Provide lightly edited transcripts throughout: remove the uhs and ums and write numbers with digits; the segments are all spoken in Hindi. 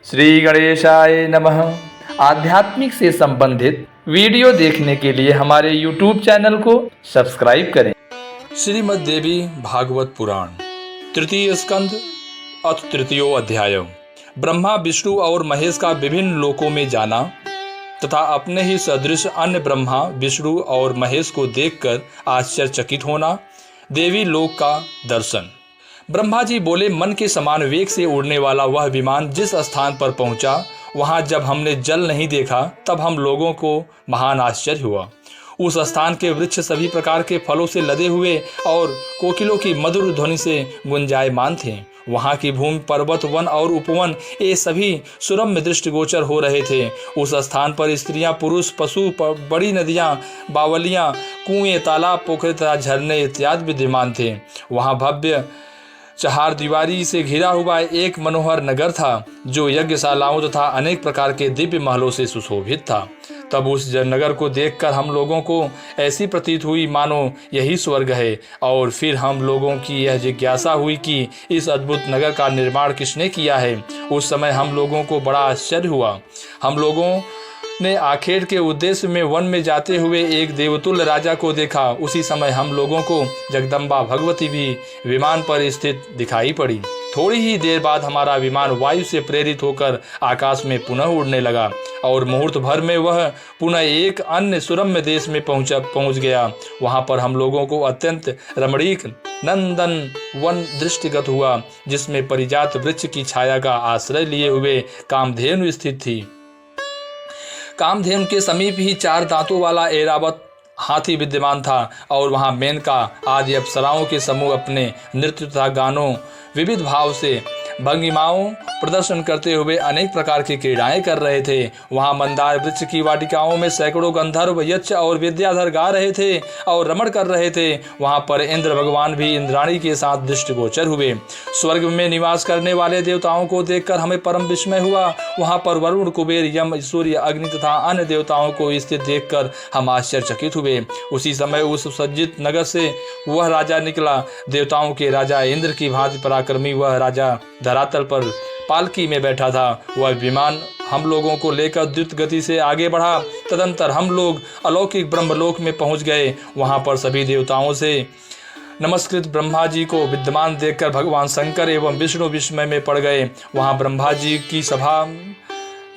श्री गणेशाय नमः। आध्यात्मिक से संबंधित वीडियो देखने के लिए हमारे YouTube चैनल को सब्सक्राइब करें। श्रीमद् देवी भागवत पुराण तृतीय स्कंद अथ तृतीयो अध्याय। ब्रह्मा विष्णु और महेश का विभिन्न लोकों में जाना तथा अपने ही सदृश अन्य ब्रह्मा विष्णु और महेश को देखकर आश्चर्यचकित होना। देवी लोक का दर्शन। ब्रह्मा जी बोले, मन के समान वेग से उड़ने वाला वह विमान जिस स्थान पर पहुंचा, वहां जब हमने जल नहीं देखा तब हम लोगों को महान आश्चर्य हुआ। उस स्थान के वृक्ष सभी प्रकार के फलों से लदे हुए और कोकिलों की मधुर ध्वनि से गुंजायमान थे। वहाँ की भूमि, पर्वत, वन और उपवन ये सभी सुरम्य दृष्टिगोचर हो रहे थे। उस स्थान पर स्त्रियां, पुरुष, पशु, बड़ी नदियां, बावलियां, कुएं, तालाब, पोखरे तथा झरने इत्यादि विद्यमान थे। वहाँ भव्य चार दीवारी से घिरा हुआ एक मनोहर नगर था, जो यज्ञशालाओं तथा अनेक प्रकार के दिव्य महलों से सुशोभित था। तब उस नगर को देखकर हम लोगों को ऐसी प्रतीत हुई मानो यही स्वर्ग है। और फिर हम लोगों की यह जिज्ञासा हुई कि इस अद्भुत नगर का निर्माण किसने किया है। उस समय हम लोगों को बड़ा आश्चर्य हुआ। हम लोगों ने आखेट के उद्देश्य में वन में जाते हुए एक देवतुल्य राजा को देखा। उसी समय हम लोगों को जगदम्बा भगवती भी विमान पर स्थित दिखाई पड़ी। थोड़ी ही देर बाद हमारा विमान वायु से प्रेरित होकर आकाश में पुनः उड़ने लगा और मुहूर्त भर में वह पुनः एक अन्य सुरम्य देश में पहुंच गया। वहां पर हम लोगों को अत्यंत रमणीक नंदन वन दृष्टिगत हुआ, जिसमें परिजात वृक्ष की छाया का आश्रय लिए हुए कामधेनु स्थित थी। कामधेनु के समीप ही 4 दांतों वाला ऐरावत हाथी विद्यमान था और वहां मेनका आदि अप्सराओं के समूह अपने नृत्य तथा गानों विविध भाव से भंगिमाओं प्रदर्शन करते हुए अनेक प्रकार की क्रीड़ाएं कर रहे थे। वहां मंदार वृक्ष की वाटिकाओं में सैकड़ों गंधर्व, यक्ष और विद्याधर गा रहे थे और रमण कर रहे थे। वहां पर इंद्र भगवान भी इंद्राणी के साथ दृष्टिगोचर हुए। स्वर्ग में निवास करने वाले देवताओं को देखकर हमें परम विस्मय हुआ। वहां पर वरुण, कुबेर, यम, सूर्य, अग्नि तथा अन्य देवताओं को स्थित देखकर हम आश्चर्यचकित हुए। उसी समय उस सुसज्जित नगर से वह राजा निकला। देवताओं के राजा इंद्र की भांति पराक्रमी वह राजा धरातल पर पालकी में बैठा था। वह विमान हम लोगों को लेकर द्रुत गति से आगे बढ़ा। तदंतर हम लोग अलौकिक ब्रह्मलोक में पहुंच गए। वहां पर सभी देवताओं से नमस्कृत ब्रह्मा जी को विद्यमान देखकर भगवान शंकर एवं विष्णु विस्मय में पड़ गए। वहां ब्रह्मा जी की सभा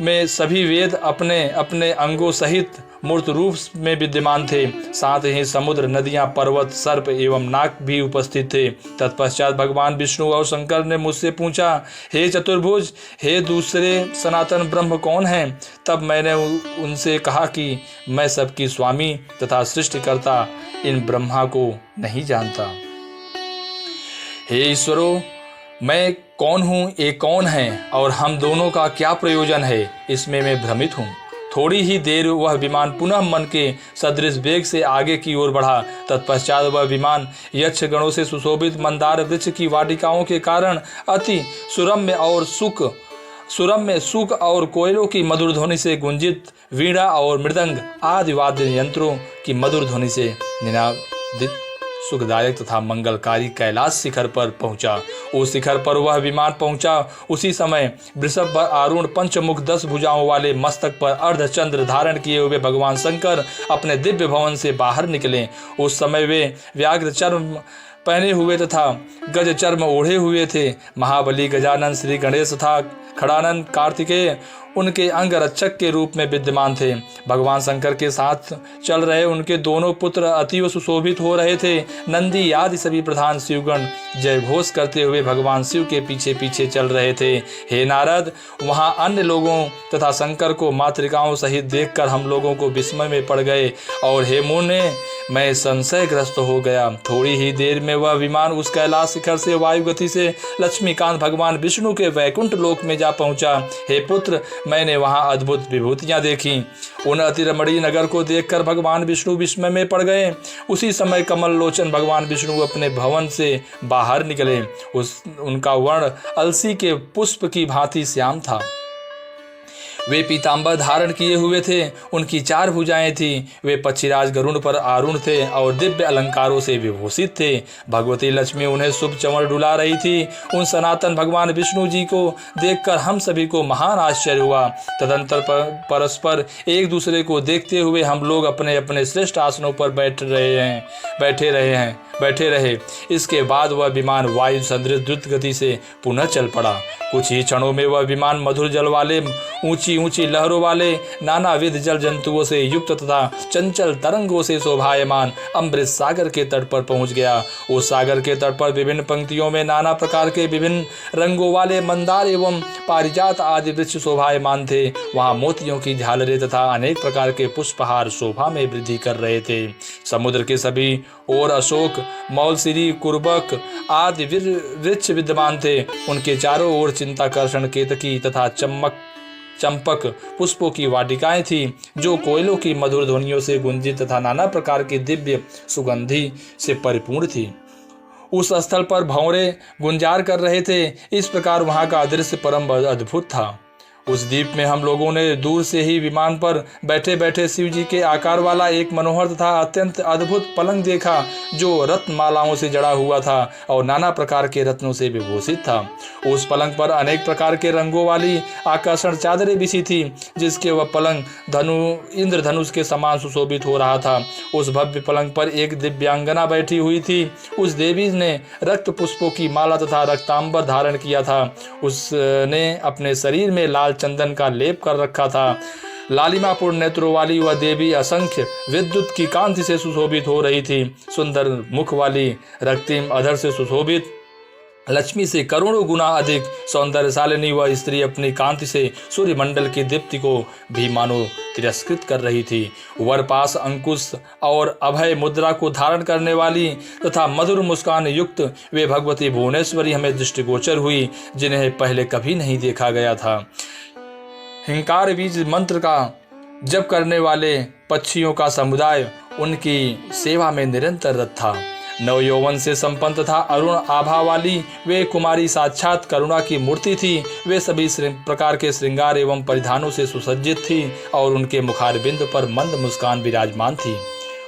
में सभी वेद अपने अपने अंगों सहित मूर्त रूप में विद्यमान थे। साथ ही समुद्र, नदियां, पर्वत, सर्प एवं नाग भी उपस्थित थे। तत्पश्चात भगवान विष्णु और शंकर ने मुझसे पूछा, हे चतुर्भुज, हे दूसरे सनातन ब्रह्म कौन हैं? तब मैंने उनसे कहा कि मैं सबकी स्वामी तथा सृष्टिकर्ता इन ब्रह्मा को नहीं जानता। हे ईश्वरों, मैं कौन हूँ, ये कौन है और हम दोनों का क्या प्रयोजन है, इसमें मैं भ्रमित हूँ। थोड़ी ही देर वह विमान पुनः मन के सदृश वेग से आगे की ओर बढ़ा। तत्पश्चात वह विमान यक्ष गणों से सुशोभित मंदार वृक्ष की वाटिकाओं के कारण अति सुरम्य सुख और कोयलों की मधुर ध्वनि से गुंजित वीणा और मृदंग आदि वाद्य यंत्रों की मधुर ध्वनि से निनादित सुखदायक तथा मंगलकारी कैलाश शिखर पर पहुंचा। उस शिखर पर वह विमान पहुंचा। उसी समय वृषभ आरूढ़ पंचमुख 10 भुजाओं वाले मस्तक पर अर्धचंद्र धारण किए हुए भगवान शंकर अपने दिव्य भवन से बाहर निकले। उस समय वे व्याघ्र चर्म पहने हुए तथा गज चर्म ओढ़े हुए थे। महाबली गजानन, श्री गणेश तथा खड़ानंद कार्तिकेय उनके अंग रक्षक के रूप में विद्यमान थे। भगवान शंकर के साथ चल रहे उनके दोनों पुत्र अतीव सुशोभित हो रहे थे। नंदी आदि सभी प्रधान शिवगण जय घोष करते हुए भगवान शिव के पीछे पीछे चल रहे थे। हे नारद, वहां अन्य लोगों तथा शंकर को मातृकाओं सहित देखकर हम लोगों को विस्मय में पड़ गए और हे मुने, मैं संशयग्रस्त हो गया। थोड़ी ही देर में वह विमान उस कैलाश शिखर से वायु गति से लक्ष्मीकांत भगवान विष्णु के वैकुंठ लोक में जा पहुंचा। हे पुत्र, मैंने वहां अद्भुत विभूतियां देखी। उन अति रमणीय नगर को देखकर भगवान विष्णु विस्मय में पड़ गए। उसी समय कमल लोचन भगवान विष्णु अपने भवन से बाहर निकले। उनका वर्ण अलसी के पुष्प की भांति श्याम था। वे पीताम्बर धारण किए हुए थे, उनकी 4 भुजाएं थीं, वे पक्षीराज गरुड़ पर आरूढ़ थे और दिव्य अलंकारों से विभूषित थे। भगवती लक्ष्मी उन्हें शुभ चंवर डुला रही थी। उन सनातन भगवान विष्णु जी को देखकर हम सभी को महान आश्चर्य हुआ। तदंतर परस्पर एक दूसरे को देखते हुए हम लोग अपने अपने श्रेष्ठ आसनों पर बैठे रहे। इसके बाद वह विमान वायु सदृश द्रुत गति से पुनः चल पड़ा। कुछ ही क्षणों में वह विमान मधुर जल वाले, ऊंची ऊंची लहरों वाले, नानाविध जल जंतुओं से युक्त तथा चंचल तरंगों से शोभायमान अमृत सागर के तट पर पहुंच गया। उस सागर के तट पर विभिन्न पंक्तियों में नाना प्रकार के विभिन्न रंगों वाले मंदार एवं पारिजात आदि वृक्ष शोभायमान थे। वहां मोतियों की झालरें तथा अनेक प्रकार के पुष्पहार शोभा में वृद्धि कर रहे थे। समुद्र के सभी ओर अशोक, मौलसिरी, कुर्बक आदि वृक्ष विद्यमान थे। उनके चारों ओर चिंताकर्षण, केतकी तथा चंपक पुष्पों की वाटिकाएं थीं, जो कोयलों की मधुर ध्वनियों से गुंजित तथा नाना प्रकार की दिव्य सुगंधि से परिपूर्ण थी। उस स्थल पर भंवरे गुंजार कर रहे थे। इस प्रकार वहां का दृश्य परम अद्भुत था। उस द्वीप में हम लोगों ने दूर से ही विमान पर बैठे बैठे शिव जी के आकार वाला एक मनोहर तथा अत्यंत अद्भुत पलंग देखा, जो रत्नमालाओं से जड़ा हुआ था और नाना प्रकार के रत्नों से विभूषित था। उस पलंग पर अनेक प्रकार के रंगों वाली आकर्षण चादरें बिछी थी, जिसके वह पलंग इंद्रधनुष के समान सुशोभित हो रहा था। उस भव्य पलंग पर एक दिव्यांगना बैठी हुई थी। उस देवी ने रक्त पुष्पों की माला तथा रक्तांबर धारण किया था। उसने अपने शरीर में लाल चंदन का लेप कर रखा था। लालिमापूर्ण नेत्रों वाली वह देवी असंख्य विद्युत की कांति से सुशोभित हो रही थी। सुंदर मुख वाली रक्तिम अधर से सुशोभित लक्ष्मी से करोड़ों गुना अधिक सौंदर्यशालिनी वह स्त्री अपनी कांति से सूर्यमंडल की दीप्ति को भी मानो तिरस्कृत कर रही थी। वर पास अंकुश और अभय मुद्रा को धारण करने वाली तथा मधुर मुस्कान युक्त वे भगवती भुवनेश्वरी हमें दृष्टिगोचर हुई, जिन्हें पहले कभी नहीं देखा गया था। हिंकार बीज मंत्र का जप करने वाले पक्षियों का समुदाय उनकी सेवा में निरंतर रत था। नवयौवन से संपन्न तथा अरुण आभा वाली वे कुमारी साक्षात करुणा की मूर्ति थी। वे सभी प्रकार के श्रृंगार एवं परिधानों से सुसज्जित थी और उनके मुखारबिंद पर मंद मुस्कान विराजमान थी।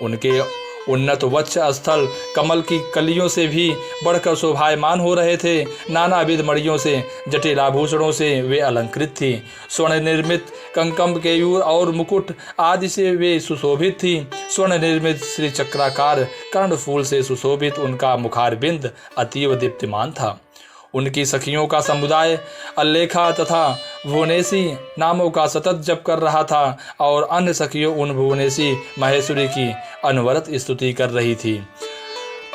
उनके उन्नत वक्ष स्थल कमल की कलियों से भी बढ़कर शोभायमान हो रहे थे। नानाविध मणियों से, जटिल आभूषणों से वे अलंकृत थी। स्वर्ण निर्मित कंकम, केयूर और मुकुट आदि से वे सुशोभित थी। स्वर्ण निर्मित श्री चक्राकार कर्णफूल से सुशोभित उनका मुखारबिंद अतीव दीप्तिमान था। उनकी सखियों का समुदाय अल्लेखा तथा भुवनेशी नामों का सतत जप कर रहा था और अन्य सखियों उन भुवनेशी महेश्वरी की अनवरत स्तुति कर रही थी।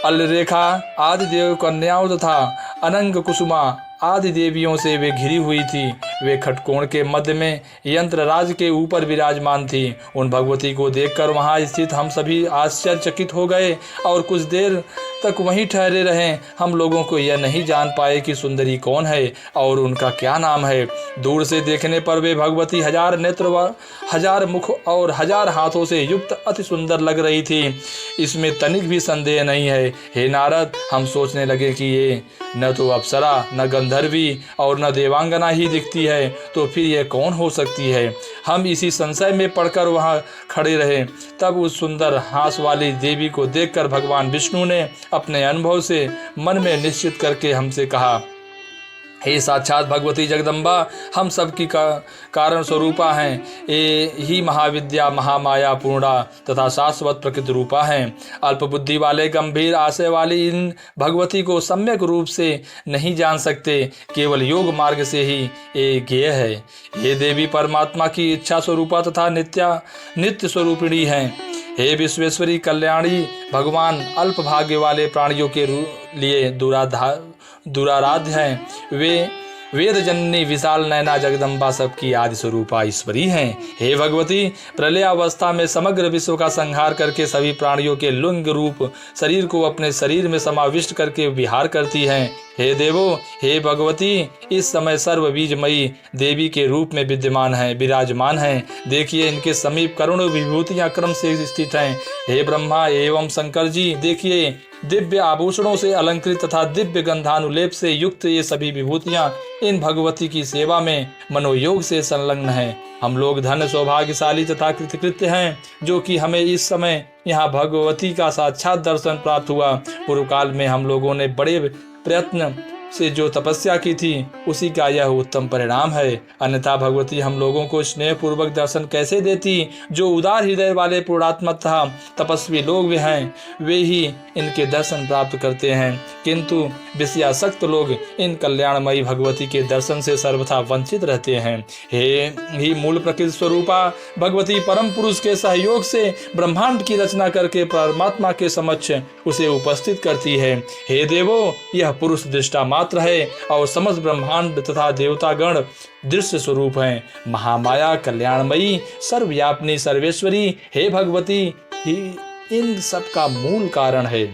अल्लेखा आदि देव कन्याओं तथा अनंग कुसुमा आदि देवियों से वे घिरी हुई थी। वे खटकोण के मध्य में यंत्र राज के ऊपर विराजमान थी। उन भगवती को देखकर वहां स्थित हम सभी आश्चर्यचकित हो गए और कुछ देर तक वहीं ठहरे रहे। हम लोगों को यह नहीं जान पाए कि सुंदरी कौन है और उनका क्या नाम है। दूर से देखने पर वे भगवती 1000 नेत्र व 1000 मुख और 1000 हाथों से युक्त अति सुंदर लग रही थी। इसमें तनिक भी संदेह नहीं है। हे नारद, हम सोचने लगे कि ये न तो अप्सरा, न गंधर्वी और न देवांगना ही दिखती है, तो फिर यह कौन हो सकती है। हम इसी संशय में पड़कर वहाँ खड़े रहे। तब उस सुंदर हास वाली देवी को देखकर भगवान विष्णु ने अपने अनुभव से मन में निश्चित करके हमसे कहा, हे साक्षात भगवती जगदम्बा, हम सब की कारण स्वरूपा हैं। ये ही महाविद्या महामाया पूर्णा तथा शाश्वत प्रकृति रूपा हैं। अल्प बुद्धि वाले गंभीर आशय वाली इन भगवती को सम्यक रूप से नहीं जान सकते। केवल योग मार्ग से ही ये ज्ञेय है। ये देवी परमात्मा की इच्छा स्वरूपा तथा नित्य स्वरूपिणी हैं। हे विश्वेश्वरी कल्याणी, भगवान अल्प भाग्य वाले प्राणियों के लिए दुराराध्य हैं। वे वेद जननी विशाल नैना जगदम्बा सबकी आदि स्वरूपा ईश्वरी हैं। हे भगवती, प्रलय अवस्था में समग्र विश्व का संहार करके सभी प्राणियों के लिंग रूप शरीर को अपने शरीर में समाविष्ट करके विहार करती हैं। हे देवो, हे भगवती, इस समय सर्व बीजमयी देवी के रूप में विराजमान हैं। देखिए, इनके समीप करोड़ों विभूतियां क्रम से स्थित हैं। हे ब्रह्मा एवं शंकर जी, देखिए दिव्य आभूषणों से अलंकृत तथा दिव्य गंधानुलेप से युक्त ये सभी विभूतियां इन भगवती की सेवा में मनोयोग से संलग्न हैं। हम लोग धन्य, सौभाग्यशाली तथा कृतकृत्य हैं जो कि हमें इस समय यहाँ भगवती का साक्षात दर्शन प्राप्त हुआ। पूर्व काल में हम लोगों ने बड़े प्रयत्न से जो तपस्या की थी उसी का यह उत्तम परिणाम है। अन्यथा भगवती हम लोगों को स्नेह पूर्वक दर्शन कैसे देती। जो उदार हृदय वाले पूर्णात्मा तथा तपस्वी लोग वे हैं वे ही इनके दर्शन प्राप्त करते हैं, किंतु विषयासक्त लोग इन कल्याणमयी भगवती के दर्शन से सर्वथा वंचित रहते हैं। हे मूल प्रकृति स्वरूपा भगवती परम पुरुष के सहयोग से ब्रह्मांड की रचना करके परमात्मा के समक्ष उसे उपस्थित करती है। हे देवो, यह पुरुष दृष्टा मात्र है और समस्त ब्रह्मांड तथा देवतागण दृश्य स्वरूप हैं। महामाया कल्याणमयी सर्वव्यापिनी सर्वेश्वरी हे भगवती ही इन सब का मूल कारण है।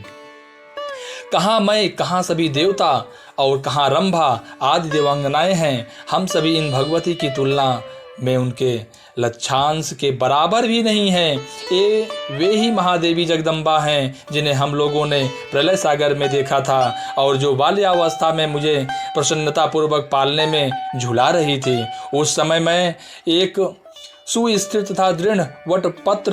कहाँ मैं, कहाँ सभी देवता और कहाँ रंभा आदि देवांगनाएं हैं। हम सभी इन भगवती की तुलना में उनके लक्षांश के बराबर भी नहीं हैं। वे ही महादेवी जगदम्बा हैं जिन्हें हम लोगों ने प्रलय सागर में देखा था और जो बाल्यावस्था में मुझे प्रसन्नता पूर्वक पालने में झुला रही थी। उस समय मैं एक सुस्थिर तथा दृढ़ वटपत्र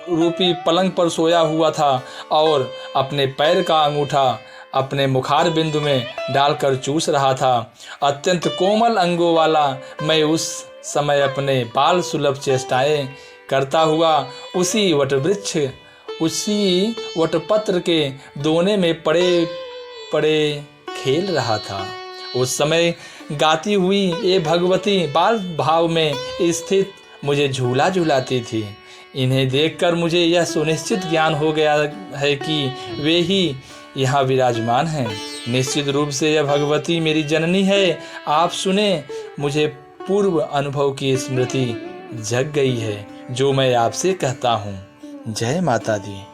रूपी पलंग पर सोया हुआ था और अपने पैर का अंगूठा अपने मुखार बिंदु में डालकर चूस रहा था। अत्यंत कोमल अंगों वाला मैं उस समय अपने बाल सुलभ चेष्टाएं करता हुआ उसी वटपत्र के दोने में पड़े पड़े खेल रहा था। उस समय गाती हुई ये भगवती बाल भाव में स्थित मुझे झूला झुलाती थी। इन्हें देखकर मुझे यह सुनिश्चित ज्ञान हो गया है कि वे ही यहाँ विराजमान हैं। निश्चित रूप से यह भगवती मेरी जननी है। आप सुने, मुझे पूर्व अनुभव की स्मृति जग गई है जो मैं आपसे कहता हूँ। जय माता दी।